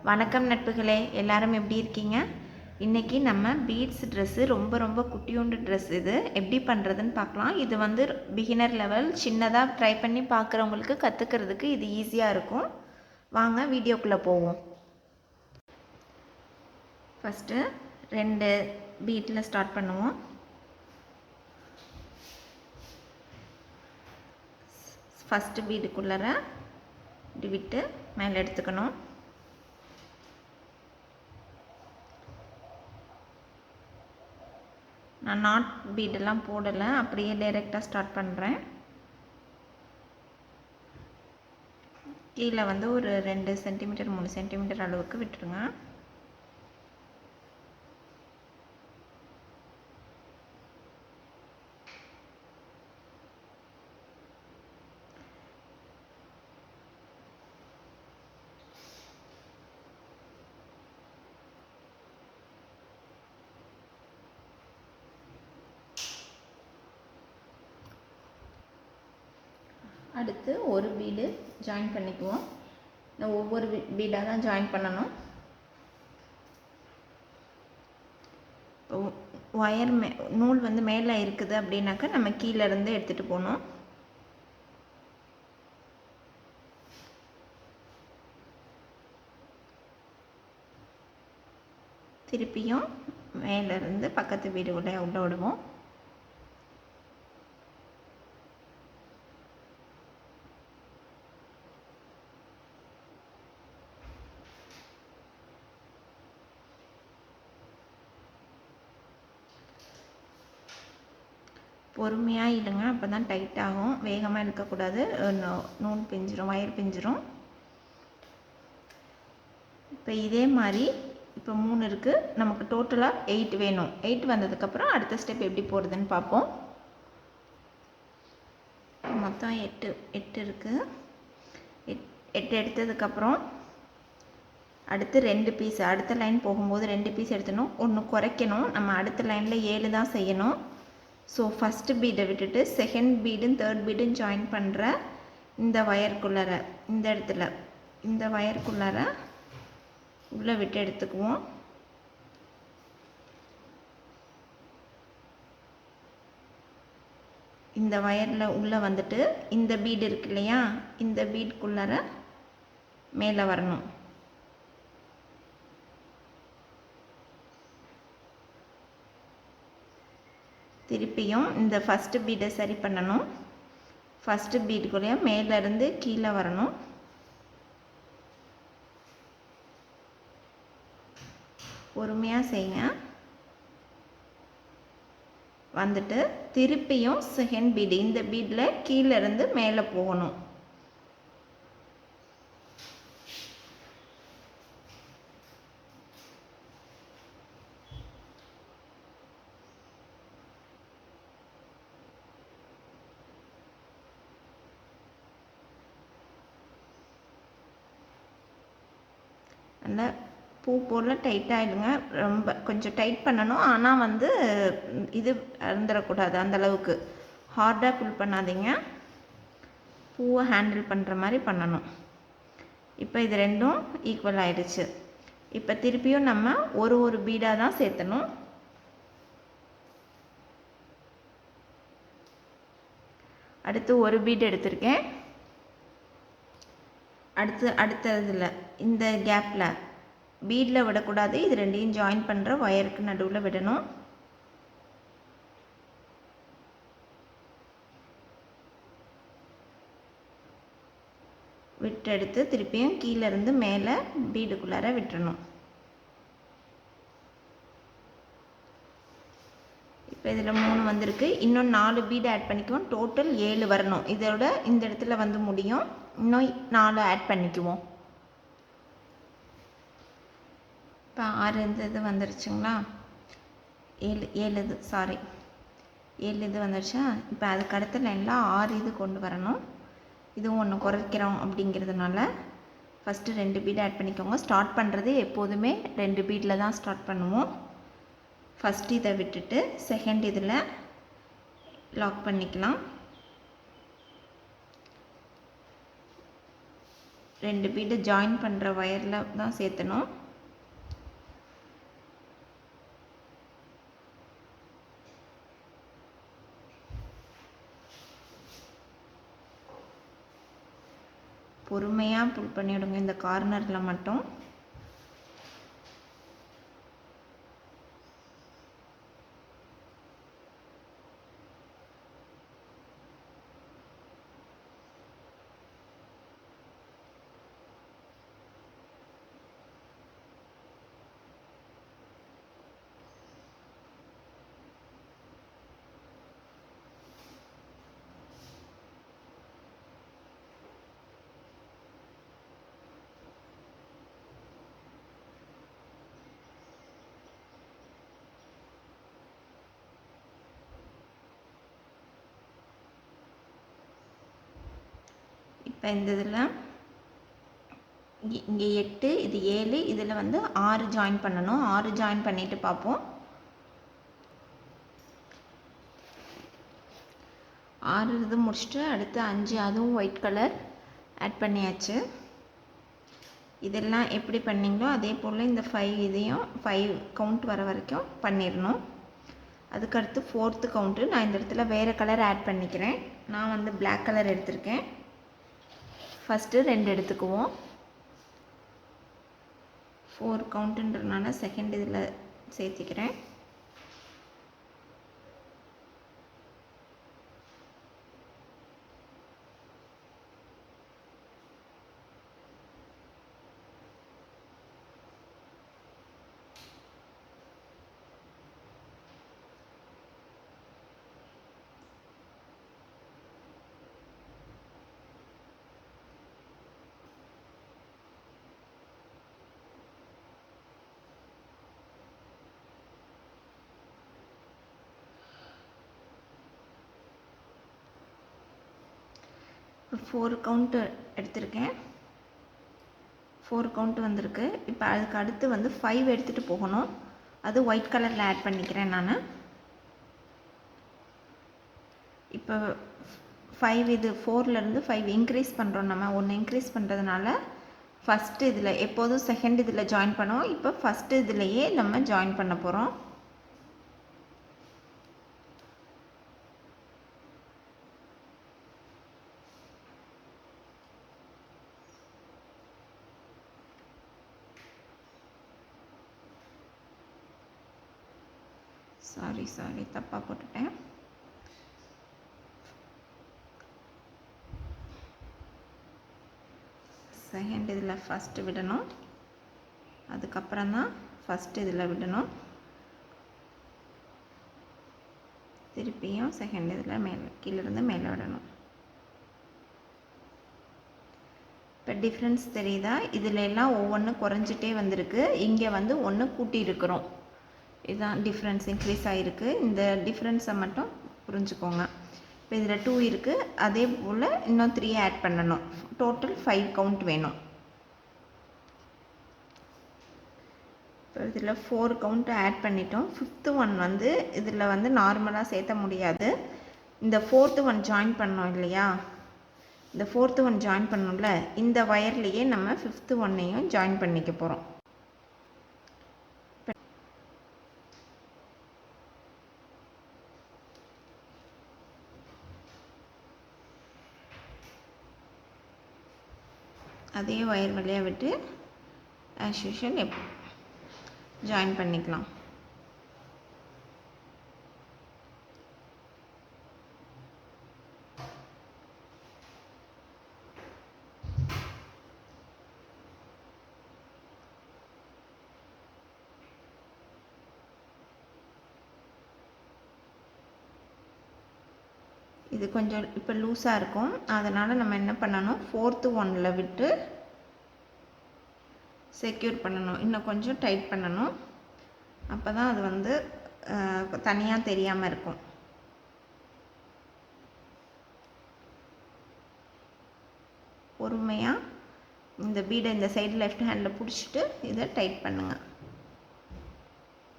வணக்கம் நட்புகளே, எல்லாரும் எப்படி இருக்கீங்க? இன்றைக்கி நம்ம பீட்ஸ் ட்ரெஸ்ஸு ரொம்ப குட்டியோண்டு ட்ரெஸ் இது எப்படி பண்ணுறதுன்னு பார்க்கலாம். இது வந்து பிகினர் லெவல், சின்னதாக ட்ரை பண்ணி பார்க்குறவங்களுக்கு கற்றுக்கிறதுக்கு இது ஈஸியாக இருக்கும். வாங்க வீடியோக்குள்ளே போவோம். ஃபஸ்ட்டு 2 பீட்டில் ஸ்டார்ட் பண்ணுவோம். ஃபஸ்ட்டு பீடுக்குள்ளே இப்படி விட்டு மேலே எடுத்துக்கணும். நான் நாட் பீடெல்லாம் போடலை, அப்படியே டைரெக்டாக ஸ்டார்ட் பண்ணுறேன். கீழே வந்து ஒரு 2 சென்டிமீட்டர் 3 சென்டிமீட்டர் அளவுக்கு விட்டுருங்க. அடுத்து ஒரு பீடு ஜாயின் பண்ணிக்குவோம். நான் ஒவ்வொரு பீடாக தான் ஜாயின் பண்ணணும். ஒயர் நூல் வந்து மேலே இருக்குது அப்படின்னாக்கா நம்ம கீழே இருந்து எடுத்துகிட்டு போகணும். திருப்பியும் மேலேருந்து பக்கத்து வீடு உள்ள விடுவோம். பொறுமையாக இழுங்க, அப்போ தான் டைட் ஆகும். வேகமாக இழுக்கக்கூடாது, நூல் பிஞ்சிரும், ஒயர் பிஞ்சிரும். இப்போ இதே மாதிரி இப்போ 3 இருக்குது, நமக்கு டோட்டலாக 8 வேணும். 8 வந்ததுக்கப்புறம் அடுத்த ஸ்டெப் எப்படி போகிறதுன்னு பார்ப்போம். மொத்தம் 8 இருக்குது. 8 எடுத்ததுக்கப்புறம் அடுத்து 2 பீஸ், அடுத்த லைன் போகும்போது 2 பீஸ் எடுத்துணும். ஒன்று குறைக்கணும். நம்ம அடுத்த லைனில் 7 தான் செய்யணும். ஸோ ஃபஸ்ட்டு பீடை விட்டுட்டு செகண்ட் பீடும் தேர்ட் பீடும் ஜாயின் பண்ணுற இந்த ஒயருக்குள்ளார, இந்த இடத்துல இந்த ஒயருக்குள்ளார உள்ளே விட்டு எடுத்துக்குவோம். இந்த ஒயரில் உள்ளே வந்துட்டு இந்த பீடு இருக்கு இல்லையா, இந்த பீடுக்குள்ளார மேலே வரணும். திருப்பியும் இந்த ஃபஸ்ட்டு பீடை சரி பண்ணணும். ஃபஸ்ட்டு பீடுக்குள்ளேயே மேலேருந்து கீழே வரணும். பொறுமையாக செய்யுங்க. வந்துட்டு திருப்பியும் செகண்ட் பீடு, இந்த பீடில் கீழேருந்து மேலே போகணும். நல்லா பூ போல டைட்டாகிடுங்க. ரொம்ப கொஞ்சம் டைட் பண்ணணும், ஆனால் வந்து இது இருந்துடக்கூடாது. அந்தளவுக்கு ஹார்டாக புல் பண்ணாதீங்க. பூவை ஹேண்டில் பண்ணுற மாதிரி பண்ணணும். இப்போ இது ரெண்டும் ஈக்குவல் ஆகிடுச்சு. இப்போ திருப்பியும் நம்ம ஒரு பீடாக தான் சேர்த்தணும். அடுத்து ஒரு பீடு எடுத்திருக்கேன். அடுத்ததில் இந்த கேப்பில் பீடில் விடக்கூடாது, இது ரெண்டையும் ஜாயின் பண்ணுற ஒயருக்கு நடுவில் விடணும். விட்டு எடுத்து திருப்பியும் கீழேருந்து மேலே பீடுக்குள்ளார விட்டுறணும். இப்போ இதில் 3 வந்திருக்கு. இன்னும் 4 பீடு ஆட் பண்ணிக்குவோம். டோட்டல் 7 வரணும். இதோட இந்த இடத்துல வந்து முடியும். இன்னும் 4 ஆட் பண்ணிக்குவோம். இப்போ 6 இது வந்துருச்சுங்களா, 7 இது வந்துருச்சா. இப்போ அதுக்கு அடுத்த லைனில் 6 இது கொண்டு வரணும். இதுவும் ஒன்று குறைக்கிறோம் அப்படிங்கிறதுனால ஃபஸ்ட்டு 2 பீடு ஆட் பண்ணிக்கோங்க. ஸ்டார்ட் பண்ணுறது எப்போதுமே 2 பீடில் தான் ஸ்டார்ட் பண்ணுவோம். ஃபஸ்ட் இதை விட்டுட்டு செகண்ட் இதில் லாக் பண்ணிக்கலாம். 2 பீடு ஜாயின் பண்ணுற ஒயரில் தான் சேர்த்தணும். பொறுமையாக புல் பண்ணிவிடுங்க இந்த கார்னரில் மட்டும். இப்போ இந்த இதில் இங்கே 8, இது 7, இதில் வந்து 6 ஜாயின் பண்ணணும். 6 ஜாயின் பண்ணிவிட்டு பார்ப்போம். 6 இது முடிச்சுட்டு அடுத்து 5, அதுவும் ஒயிட் கலர் ஆட் பண்ணியாச்சு. இதெல்லாம் எப்படி பண்ணிங்களோ அதே போல் இந்த 5 இதையும் 5 கவுண்ட் வர வரைக்கும் பண்ணிடணும். அதுக்கடுத்து 4th கவுண்ட்டு நான் இந்த இடத்துல வேறு கலர் ஆட் பண்ணிக்கிறேன். நான் வந்து பிளாக் கலர் எடுத்திருக்கேன். ஃபஸ்ட்டு 2 எடுத்துக்குவோம். 4 கவுண்ட்டுன்றனால செகண்ட் இதில் சேர்த்திக்கிறேன். இப்போ 4 கவுண்ட்டு எடுத்திருக்கேன். 4 கவுண்ட் வந்திருக்கு. இப்போ அதுக்கு அடுத்து வந்து 5 எடுத்துகிட்டு போகணும். அது ஒயிட் கலரில் ஆட் பண்ணிக்கிறேன் நான். இப்போ 5 இது 4லேருந்து 5 இன்க்ரீஸ் பண்ணுறோம். நம்ம 1 இன்க்ரீஸ் பண்ணுறதுனால ஃபஸ்ட்டு இதில் எப்போதும் செகண்ட் இதில் ஜாயின் பண்ணுவோம். இப்போ ஃபஸ்ட்டு இதிலையே நம்ம ஜாயின் பண்ண போகிறோம். சாரி தப்பாக போட்டுட்டேன். செகண்ட் இதில் ஃபஸ்ட்டு விடணும். அதுக்கப்புறம் தான் ஃபஸ்ட்டு இதில் விடணும். திருப்பியும் செகண்ட் இதில் மேலே கீழேருந்து மேலே விடணும். இப்போ டிஃப்ரென்ஸ் தெரியுதா? இதில் எல்லாம் ஒவ்வொன்றும் குறைஞ்சிட்டே வந்திருக்கு. இங்கே வந்து 1 கூட்டி இருக்கிறோம். இதுதான் டிஃப்ரென்ஸ், இன்க்ரீஸ் ஆகிருக்கு. இந்த டிஃப்ரென்ஸை மட்டும் புரிஞ்சுக்கோங்க. இப்போ இதில் 2 இருக்குது. அதே போல் இன்னும் 3 ஆட் பண்ணணும். டோட்டல் 5 கவுண்ட் வேணும். இப்போ இதில் 4 கவுண்ட் ஆட் பண்ணிட்டோம். 5th ஒன் வந்து இதில் வந்து நார்மலாக சேர்த்த முடியாது. இந்த 4th ஒன் ஜாயின் பண்ணோம் இல்லையா? இந்த 4th ஒன் ஜாயின் பண்ணோம்ல, இந்த வயர்லேயே நம்ம 5th ஒன்னையும் ஜாயின் பண்ணிக்க போகிறோம். அதே ஒயர் வழியாக விட்டு ஆஸ் யூஷுவல் ஜாயின் பண்ணிக்கலாம். இது கொஞ்சம் இப்போ லூஸாக இருக்கும். அதனால் நம்ம என்ன பண்ணணும், 4th ஒன்னில் விட்டு செக்யூர் பண்ணணும். இன்னும் கொஞ்சம் டைட் பண்ணணும். அப்போ தான் அது வந்து தனியாக தெரியாமல் இருக்கும். பொறுமையாக இந்த பீடை இந்த சைடு லெஃப்ட் ஹேண்டில் பிடிச்சிட்டு இதை டைட் பண்ணுங்கள்.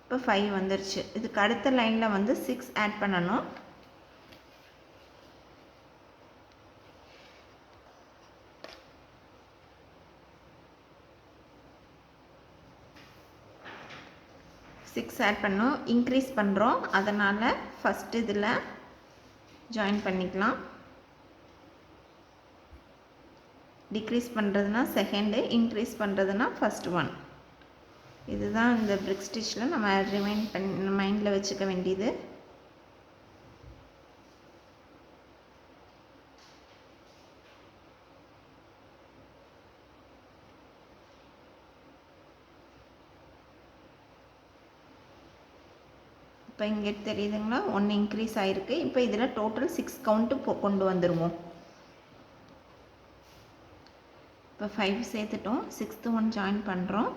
இப்போ 5 வந்துருச்சு. இதுக்கு அடுத்த லைனில் வந்து 6 ஆட் பண்ணணும். 6 ஆட் பண்ணோம், இன்க்ரீஸ் பண்ணுறோம். அதனால் ஃபஸ்ட்டு இதில் ஜாயின் பண்ணிக்கலாம். டிக்ரீஸ் பண்ணுறதுனா செகண்டு, இன்க்ரீஸ் பண்ணுறதுனா ஃபஸ்ட் ஒன். இதுதான் இந்த பிரிக் ஸ்டிச்சில் நம்ம மைண்டில் வச்சுக்க வேண்டியது. இப்போ இங்கே தெரியுதுங்களா, 1 இன்க்ரீஸ் ஆகிருக்கு. இப்போ இதில் டோட்டல் 6 கவுண்ட்டு கொண்டு வந்துடுவோம். இப்போ 5 சேர்த்துட்டோம், 6th ஒன் ஜாயின் பண்ணுறோம்.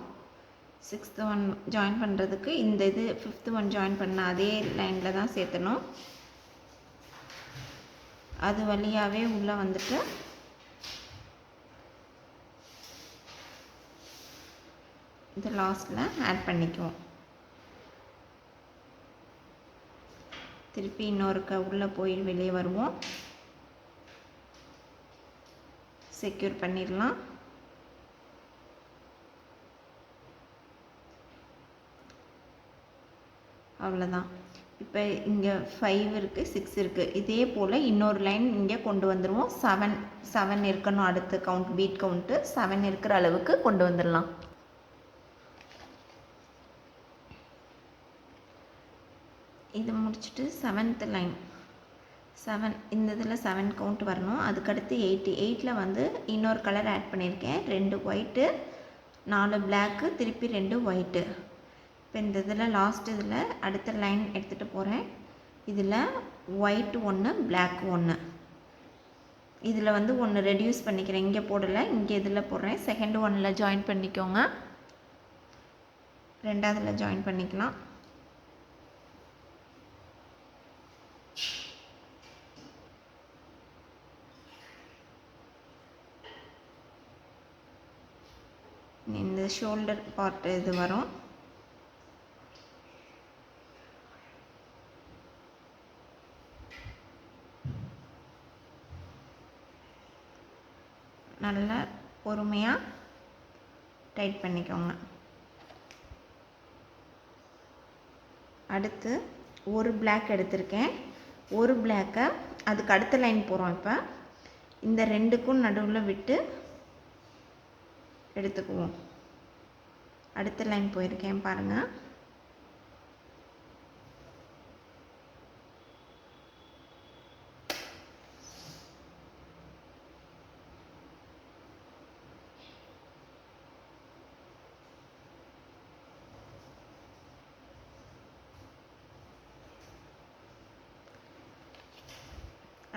6th ஒன் ஜாயின் பண்ணுறதுக்கு இந்த இது 5th ஒன் ஜாயின் பண்ண அதே லைனில் தான் சேர்த்தணும். அது வழியாகவே உள்ளே வந்துட்டு இது லாஸ்ட்டில் ஆட் பண்ணிக்குவோம். திருப்பி இன்னொருக்க உள்ளே போய் வெளியே வருவோம். செக்யூர் பண்ணிடலாம். அவ்வளோதான். இப்போ இங்கே 5 இருக்குது, 6 இருக்குது. இதே போல் இன்னொரு லைன் இங்கே கொண்டு வந்துடுவோம். 7 இருக்கணும். அடுத்த கவுண்ட் பீட் கவுண்ட்டு 7 இருக்கிற அளவுக்கு கொண்டு வந்துடலாம். இது முடிச்சுட்டு 7th லைன் 7 இந்த இதில் 7 கவுண்ட் வரணும். அதுக்கடுத்து 8 வந்து இன்னொரு கலர் ஆட் பண்ணியிருக்கேன். 2 ஒயிட்டு 4 பிளாக்கு திருப்பி 2 ஒயிட்டு. இப்போ இந்த இதில் லாஸ்ட் இதில் அடுத்த லைன் எடுத்துகிட்டு போகிறேன். இதில் ஒயிட் 1 பிளாக் 1. இதில் வந்து 1 ரெடியூஸ் பண்ணிக்கிறேன். இங்கே போடலை, இங்கே இதில் போடுறேன். செகண்ட் ஒன்னில் ஜாயின் பண்ணிக்கோங்க. ரெண்டாவதில் ஜாயின் பண்ணிக்கலாம். இந்த ஷோல்டர் பார்ட் இது வரும். நல்லா பொறுமையாக டைட் பண்ணிக்கோங்க. அடுத்து ஒரு பிளாக் எடுத்திருக்கேன். ஒரு பிளாக்கை அதுக்கு அடுத்த லைன் போகிறோம். இப்போ இந்த ரெண்டுக்கும் நடுவில் விட்டு எடுத்துக்குவோம். அடுத்த லைன் போயிருக்கேன் பாருங்கள்.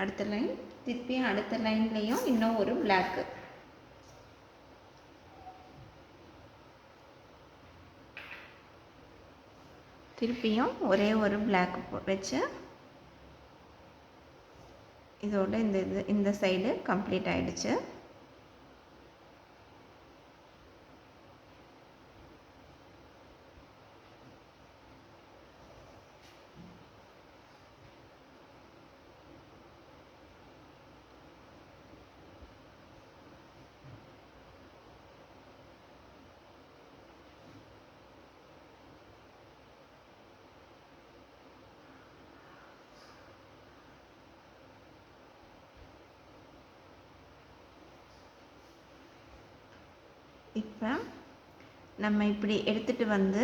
அடுத்த லைன் திருப்பி அடுத்த லைன்லேயும் இன்னும் ஒரு பிளாக்கு. திருப்பியும் ஒரே ஒரு பிளாக் வச்சு இதோட இந்த சைடு கம்ப்ளீட் ஆயிடுச்சு. இப்போ நம்ம இப்படி எடுத்துகிட்டு வந்து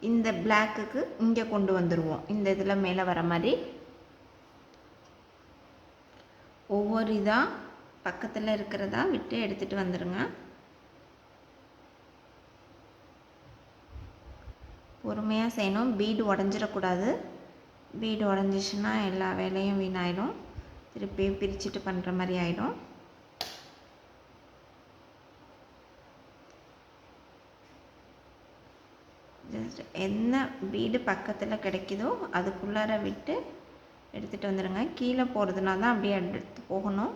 இந்த பிளாக்குக்கு இங்கே கொண்டு வந்துடுவோம். இந்த இதில் மேலே வர மாதிரி ஒவ்வொரு இதாக பக்கத்தில் இருக்கிறதா விட்டு எடுத்துகிட்டு வந்துடுங்க. பொறுமையாக செய்யணும். பீடு உடஞ்சிடக்கூடாது. பீடு உடஞ்சிச்சுன்னா எல்லா வேலையும் வீணாயிடும். திருப்பி பிரிச்சுட்டு பண்ணுற மாதிரி ஆகிடும். என்ன பீடு பக்கத்தில் கிடைக்குதோ அதுக்குள்ளார விட்டு எடுத்துகிட்டு வந்துடுங்க. கீழே போகிறதுனால தான் அப்படியே எடுத்து போகணும்.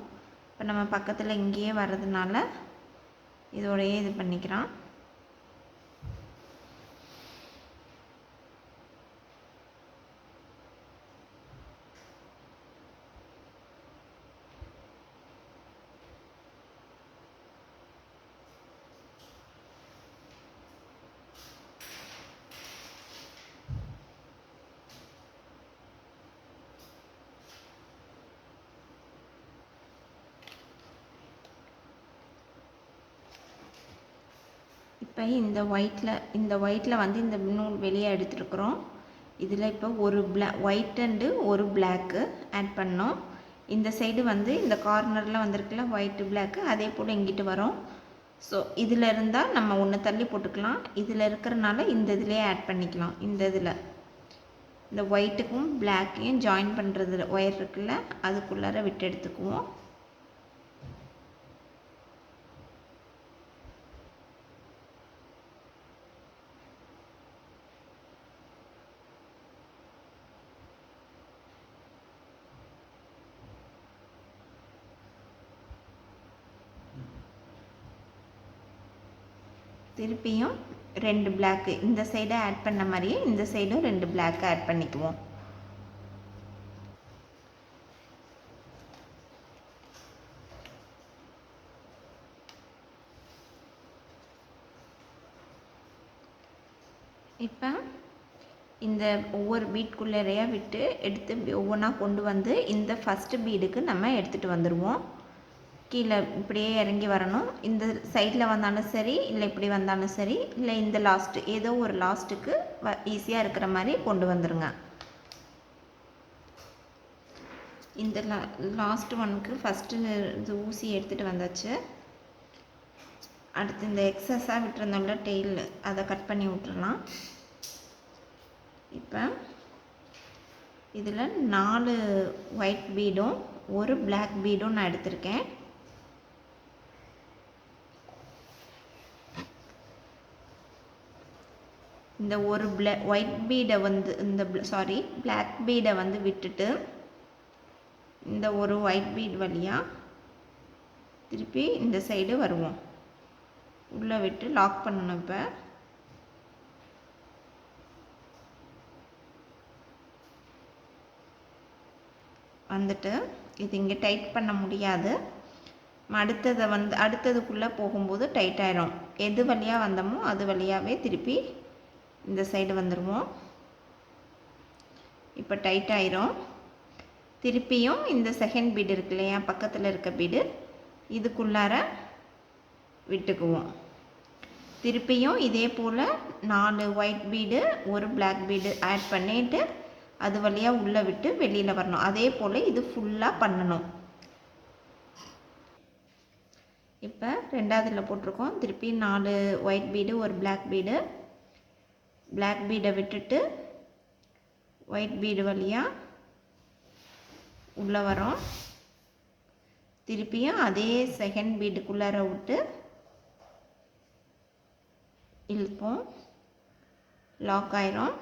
இப்போ நம்ம பக்கத்தில் இங்கேயே வர்றதுனால இதோடையே இது பண்ணிக்கிறான். இப்போ இந்த ஒயிட்டில் வந்து இந்த நூல் வெளியே எடுத்துருக்குறோம். இதில் இப்போ ஒரு ஒயிட் அண்டு ஒரு பிளாக்கு ஆட் பண்ணோம். இந்த சைடு வந்து இந்த கார்னரில் வந்திருக்குல்ல ஒயிட்டு பிளாக்கு, அதே போல் இங்கிட்டு வரும். ஸோ இதில் இருந்தால் நம்ம ஒன்று தள்ளி போட்டுக்கலாம். இதில் இருக்கிறனால இந்த இதிலே ஆட் பண்ணிக்கலாம். இந்த ஒயிட்டுக்கும் பிளாக்கையும் ஜாயின் பண்ணுறது ஒயர் இருக்குல்ல, அதுக்குள்ளார விட்டு எடுத்துக்குவோம். திருப்பியும் 2 பிளாக்கு இந்த சைடை ஆட் பண்ண மாதிரியே இந்த சைடும் 2 பிளாக்கு ஆட் பண்ணிக்குவோம். இப்போ இந்த ஒவ்வொரு பீட்குள்ளேயா விட்டு எடுத்து ஒவ்வொன்றா கொண்டு வந்து இந்த ஃபஸ்ட்டு பீடுக்கு நம்ம எடுத்துகிட்டு வந்துடுவோம். கீழே இப்படியே இறங்கி வரணும். இந்த சைடில் வந்தாலும் சரி, இல்லை இப்படி வந்தாலும் சரி, இல்லை இந்த லாஸ்ட்டு ஏதோ ஒரு லாஸ்ட்டுக்கு ஈஸியாக இருக்கிற மாதிரி கொண்டு வந்துடுங்க. இந்த லாஸ்ட் ஒனுக்கு ஃபஸ்ட்டு இது ஊசி எடுத்துகிட்டு வந்தாச்சு. அடுத்து இந்த எக்ஸஸாக விட்டுருந்தோம்ல டெயில், அதை கட் பண்ணி விட்டுறலாம். இப்போ இதில் 4 ஒயிட் பீடும் ஒரு பிளாக் பீடும் நான் எடுத்திருக்கேன். இந்த ஒரு ஒயிட் பீடை வந்து பிளாக் பீடை வந்து விட்டுட்டு இந்த ஒரு ஒயிட் பீட் வழியாக திருப்பி இந்த சைடு வருவோம். உள்ளே விட்டு லாக் பண்ணணும். இப்போ வந்துட்டு இது இங்கே டைட் பண்ண முடியாது. அடுத்ததுக்குள்ளே போகும்போது டைட் ஆயிரும். எது வழியாக வந்தோமோ அது வழியாகவே திருப்பி இந்த சைடு வந்துடுவோம். இப்போ டைட் ஆயிரும். திருப்பியும் இந்த செகண்ட் பீடு இருக்கு இல்லையா, பக்கத்தில் இருக்க பீடு, இதுக்குள்ளார விட்டுக்குவோம். திருப்பியும் இதே போல் 4 ஒயிட் பீடு ஒரு பிளாக் பீடு ஆட் பண்ணிவிட்டு அது வழியாக உள்ளே விட்டு வெளியில் வரணும். அதே போல் இது ஃபுல்லாக பண்ணணும். இப்போ ரெண்டாவதுல போட்டிருக்கோம். திருப்பி 4 ஒயிட் பீடு ஒரு பிளாக் பீடை விட்டுட்டு ஒயிட் பீடு வழியாக உள்ளே வரோம். திருப்பியும் அதே செகண்ட் பீடுக்குள்ளார விட்டு இழுப்போம், லாக் ஆயிரும்.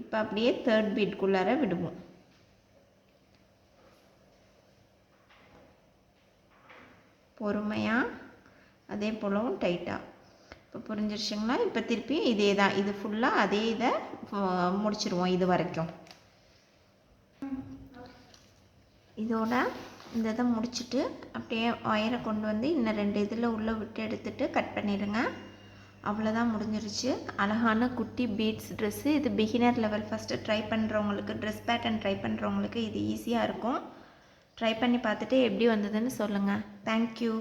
இப்போ அப்படியே தேர்ட் பீடுக்குள்ளார விடுவோம். பொறுமையாக அதே போலவும் டைட்டாக. இப்போ புரிஞ்சிருச்சுங்களா? இப்போ திருப்பி இதே தான், இது ஃபுல்லாக அதே இதை முடிச்சிருவோம் இது வரைக்கும். இதோட இந்த இதை முடிச்சுட்டு அப்படியே ஒயரை கொண்டு வந்து இன்னும் 2 இதில் உள்ளே விட்டு எடுத்துகிட்டு கட் பண்ணிடுங்க. அவ்வளோதான், முடிஞ்சிருச்சு. அழகான குட்டி பீட்ஸ் ட்ரெஸ்ஸு. இது பிகினர் லெவல் ஃபஸ்ட்டு ட்ரை பண்ணுறவங்களுக்கு, ட்ரெஸ் பேட்டர்ன் ட்ரை பண்ணுறவங்களுக்கு இது ஈஸியாக இருக்கும். ட்ரை பண்ணி பார்த்துட்டு எப்படி வந்ததுன்னு சொல்லுங்கள். தேங்க்யூ.